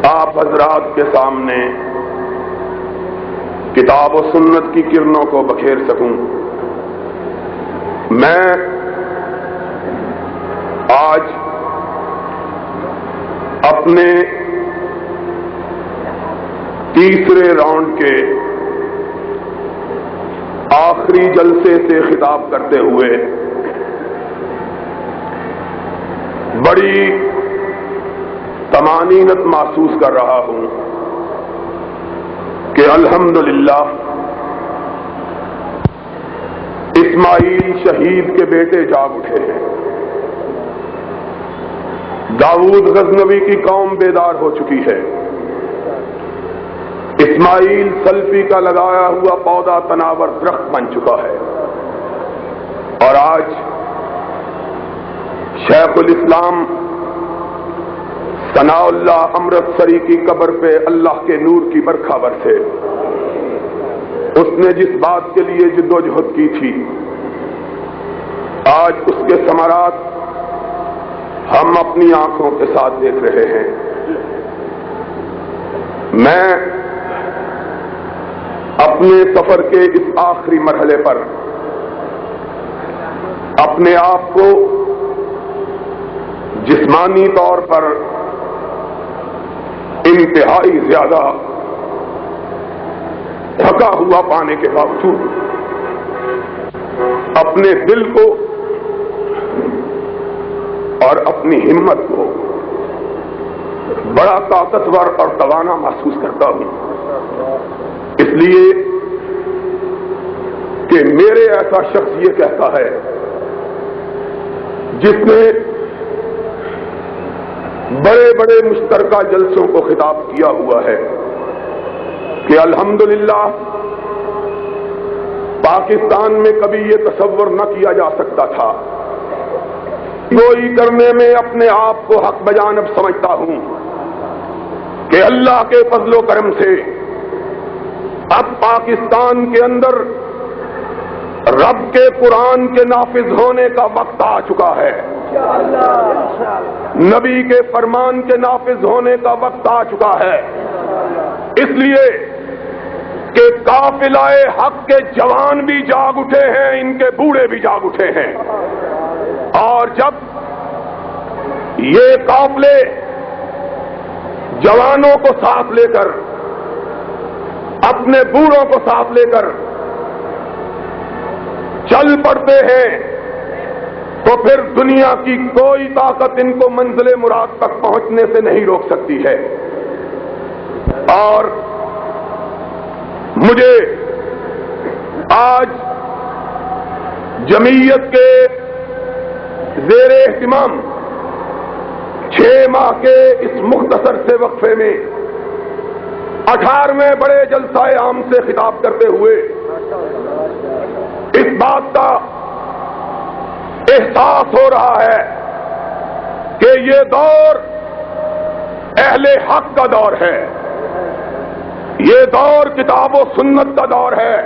آپ حضرات کے سامنے کتاب و سنت کی کرنوں کو بکھیر سکوں، میں آج اپنے تیسرے راؤنڈ کے آخری جلسے سے خطاب کرتے ہوئے بڑی طمانینت محسوس کر رہا ہوں کہ الحمدللہ اسماعیل شہید کے بیٹے جاگ اٹھے ہیں، داؤد غزنوی کی قوم بیدار ہو چکی ہے، اسماعیل سلفی کا لگایا ہوا پودا تناور درخت بن چکا ہے، اور آج شیخ الاسلام ثناء اللہ امرتسری کی قبر پہ اللہ کے نور کی برکھا برسے۔ اس نے جس بات کے لیے جدوجہد کی تھی، آج اس کے ثمرات ہم اپنی آنکھوں کے ساتھ دیکھ رہے ہیں۔ میں اپنے سفر کے اس آخری مرحلے پر اپنے آپ کو جسمانی طور پر انتہائی زیادہ تھکا ہوا پانے کے باوجود اپنے دل کو اور اپنی ہمت کو بڑا طاقتور اور توانا محسوس کرتا ہوں، اس لیے کہ میرے ایسا شخص یہ کہتا ہے جس نے بڑے بڑے مشترکہ جلسوں کو خطاب کیا ہوا ہے کہ الحمدللہ پاکستان میں کبھی یہ تصور نہ کیا جا سکتا تھا، گوئی کرنے میں اپنے آپ کو حق بجانب سمجھتا ہوں کہ اللہ کے فضل و کرم سے اب پاکستان کے اندر رب کے قرآن کے نافذ ہونے کا وقت آ چکا ہے، نبی کے فرمان کے نافذ ہونے کا وقت آ چکا ہے، اس لیے کہ قافلہ حق کے جوان بھی جاگ اٹھے ہیں، ان کے بوڑھے بھی جاگ اٹھے ہیں، اور جب یہ قافلے جوانوں کو ساتھ لے کر اپنے بوڑھوں کو ساتھ لے کر چل پڑتے ہیں تو پھر دنیا کی کوئی طاقت ان کو منزل مراد تک پہنچنے سے نہیں روک سکتی ہے۔ اور مجھے آج جمعیت کے زیر اہتمام 6 ماہ کے اس مختصر سے وقفے میں 18ویں بڑے جلسہ عام سے خطاب کرتے ہوئے اس بات کا احساس ہو رہا ہے کہ یہ دور اہل حق کا دور ہے، یہ دور کتاب و سنت کا دور ہے،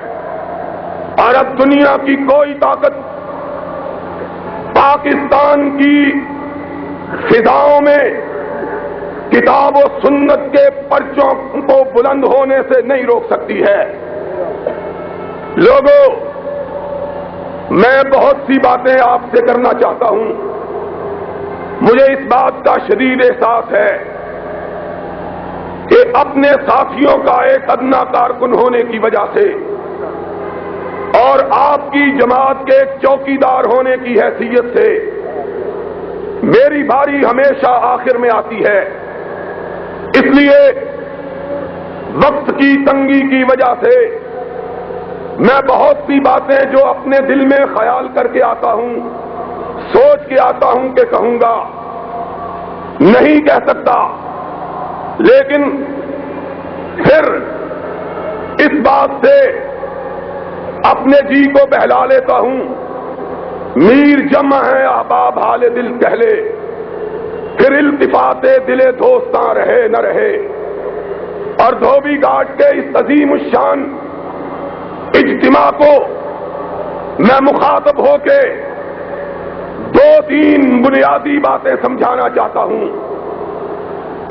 اور اب دنیا کی کوئی طاقت پاکستان کی فضاؤں میں کتاب و سنت کے پرچوں کو بلند ہونے سے نہیں روک سکتی ہے۔ لوگوں، میں بہت سی باتیں آپ سے کرنا چاہتا ہوں، مجھے اس بات کا شدید احساس ہے کہ اپنے ساتھیوں کا ایک ادنا کارکن ہونے کی وجہ سے اور آپ کی جماعت کے ایک چوکیدار ہونے کی حیثیت سے میری باری ہمیشہ آخر میں آتی ہے، اس لیے وقت کی تنگی کی وجہ سے میں بہت سی باتیں جو اپنے دل میں خیال کر کے آتا ہوں، سوچ کے آتا ہوں کہ کہوں گا، نہیں کہہ سکتا، لیکن پھر اس بات سے اپنے جی کو بہلا لیتا ہوں، میر جمع ہے احباب حال دل کہہ لے، پھر التفات دل دوستاں رہے نہ رہے، اور دھوبی گھاٹ کے اس عظیم الشان اجتماع کو میں مخاطب ہو کے 2-3 بنیادی باتیں سمجھانا چاہتا ہوں۔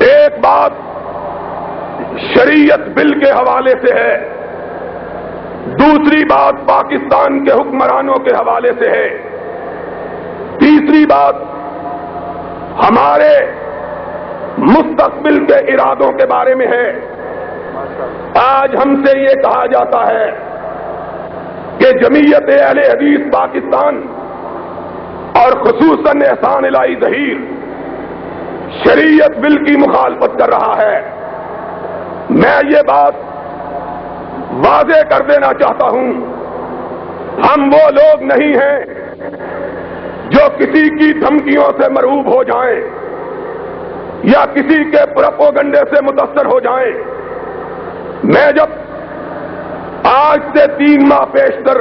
ایک بات شریعت بل کے حوالے سے ہے، دوسری بات پاکستان کے حکمرانوں کے حوالے سے ہے، تیسری بات ہمارے مستقبل کے ارادوں کے بارے میں ہے۔ آج ہم سے یہ کہا جاتا ہے کہ جمعیت اہل حدیث پاکستان اور خصوصاً احسان الہی ظہیر شریعت بل کی مخالفت کر رہا ہے۔ میں یہ بات واضح کر دینا چاہتا ہوں، ہم وہ لوگ نہیں ہیں جو کسی کی دھمکیوں سے مرعوب ہو جائیں یا کسی کے پروپیگنڈے سے متاثر ہو جائیں۔ میں جب آج سے 3 ماہ پیشتر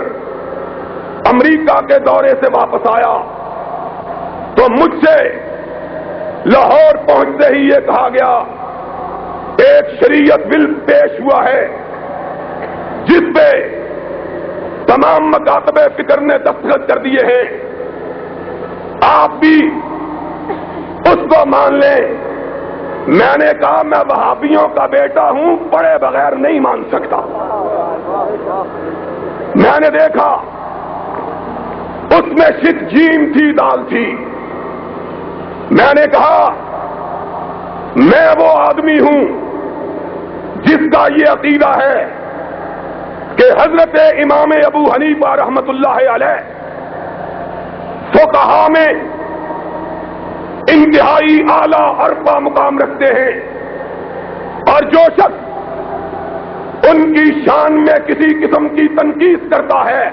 امریکہ کے دورے سے واپس آیا تو مجھ سے لاہور پہنچتے ہی یہ کہا گیا ایک شریعت بل پیش ہوا ہے جس پہ تمام مکاتب فکر نے دستخط کر دیے ہیں، آپ بھی اس کو مان لیں۔ میں نے کہا میں وہابیوں کا بیٹا ہوں، پڑھے بغیر نہیں مان سکتا۔ میں نے دیکھا اس میں شک جیم تھی، دال تھی۔ میں نے کہا میں وہ آدمی ہوں جس کا یہ عقیدہ ہے کہ حضرت امام ابو حنیفہ رحمت اللہ علیہ فقہا میں انتہائی اعلیٰ عرفہ مقام رکھتے ہیں، اور جو شخص ان کی شان میں کسی قسم کی تنقید کرتا ہے،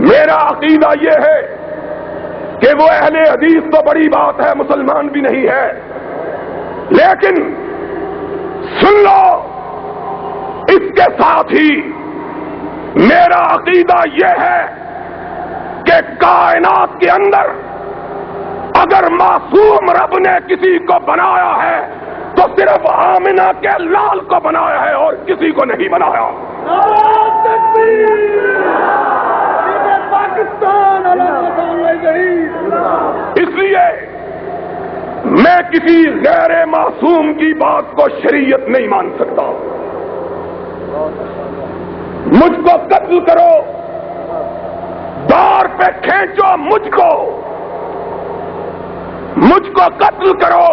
میرا عقیدہ یہ ہے کہ وہ اہل حدیث تو بڑی بات ہے، مسلمان بھی نہیں ہے، لیکن سن لو اس کے ساتھ ہی میرا عقیدہ یہ ہے کہ کائنات کے اندر اگر معصوم رب نے کسی کو بنایا ہے تو صرف آمنہ کے لال کو بنایا ہے اور کسی کو نہیں بنایا۔ اس لیے میں کسی غیر معصوم کی بات کو شریعت نہیں مان سکتا۔ مجھ کو قتل کرو، دار پہ کھینچو مجھ کو قتل کرو،